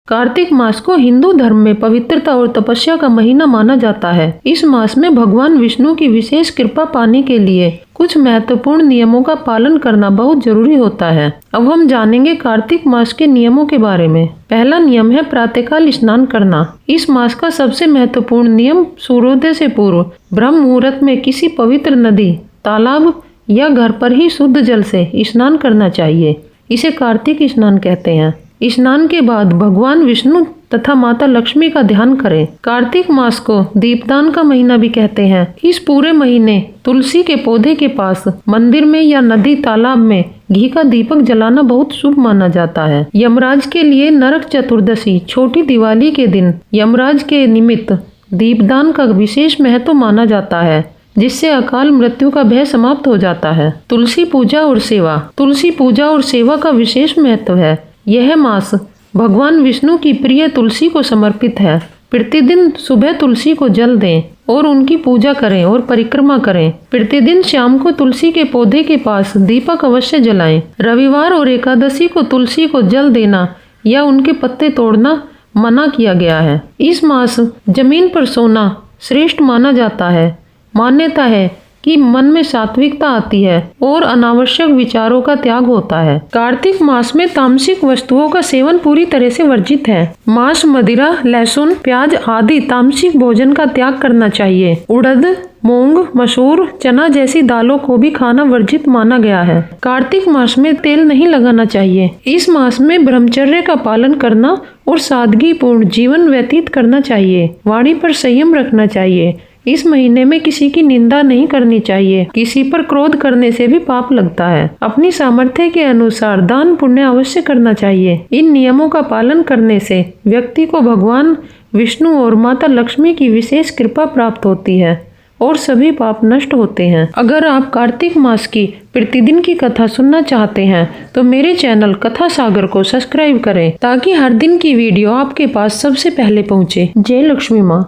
कार्तिक मास को हिंदू धर्म में पवित्रता और तपस्या का महीना माना जाता है। इस मास में भगवान विष्णु की विशेष कृपा पाने के लिए कुछ महत्वपूर्ण नियमों का पालन करना बहुत जरूरी होता है। अब हम जानेंगे कार्तिक मास के नियमों के बारे में। पहला नियम है प्रातःकाल स्नान करना। इस मास का सबसे महत्वपूर्ण नियम सूर्योदय से पूर्व ब्रह्म मुहूर्त में किसी पवित्र नदी, तालाब या घर पर ही शुद्ध जल से स्नान करना चाहिए। इसे कार्तिक स्नान कहते हैं। स्नान के बाद भगवान विष्णु तथा माता लक्ष्मी का ध्यान करें। कार्तिक मास को दीपदान का महीना भी कहते हैं। इस पूरे महीने तुलसी के पौधे के पास, मंदिर में या नदी तालाब में घी का दीपक जलाना बहुत शुभ माना जाता है। यमराज के लिए नरक चतुर्दशी, छोटी दिवाली के दिन यमराज के निमित्त दीपदान का विशेष महत्व माना जाता है, जिससे अकाल मृत्यु का भय समाप्त हो जाता है। तुलसी पूजा और सेवा। तुलसी पूजा और सेवा का विशेष महत्व है। यह मास भगवान विष्णु की प्रिय तुलसी को समर्पित है। प्रतिदिन सुबह तुलसी को जल दें और उनकी पूजा करें और परिक्रमा करें। प्रतिदिन शाम को तुलसी के पौधे के पास दीपक अवश्य जलाएं। रविवार और एकादशी को तुलसी को जल देना या उनके पत्ते तोड़ना मना किया गया है। इस मास जमीन पर सोना श्रेष्ठ माना जाता है। मान्यता है कि मन में सात्विकता आती है और अनावश्यक विचारों का त्याग होता है। कार्तिक मास में तामसिक वस्तुओं का सेवन पूरी तरह से वर्जित है। मांस, मदिरा, लहसुन, प्याज आदि तामसिक भोजन का त्याग करना चाहिए। उड़द, मूंग, मसूर, चना जैसी दालों को भी खाना वर्जित माना गया है। कार्तिक मास में तेल नहीं लगाना चाहिए। इस मास में ब्रह्मचर्य का पालन करना और सादगीपूर्ण जीवन व्यतीत करना चाहिए। वाणी पर संयम रखना चाहिए। इस महीने में किसी की निंदा नहीं करनी चाहिए। किसी पर क्रोध करने से भी पाप लगता है। अपनी सामर्थ्य के अनुसार दान पुण्य अवश्य करना चाहिए। इन नियमों का पालन करने से व्यक्ति को भगवान विष्णु और माता लक्ष्मी की विशेष कृपा प्राप्त होती है और सभी पाप नष्ट होते हैं। अगर आप कार्तिक मास की प्रतिदिन की कथा सुनना चाहते हैं तो मेरे चैनल कथा सागर को सब्सक्राइब करें, ताकि हर दिन की वीडियो आपके पास सबसे पहले पहुंचे। जय लक्ष्मी माँ।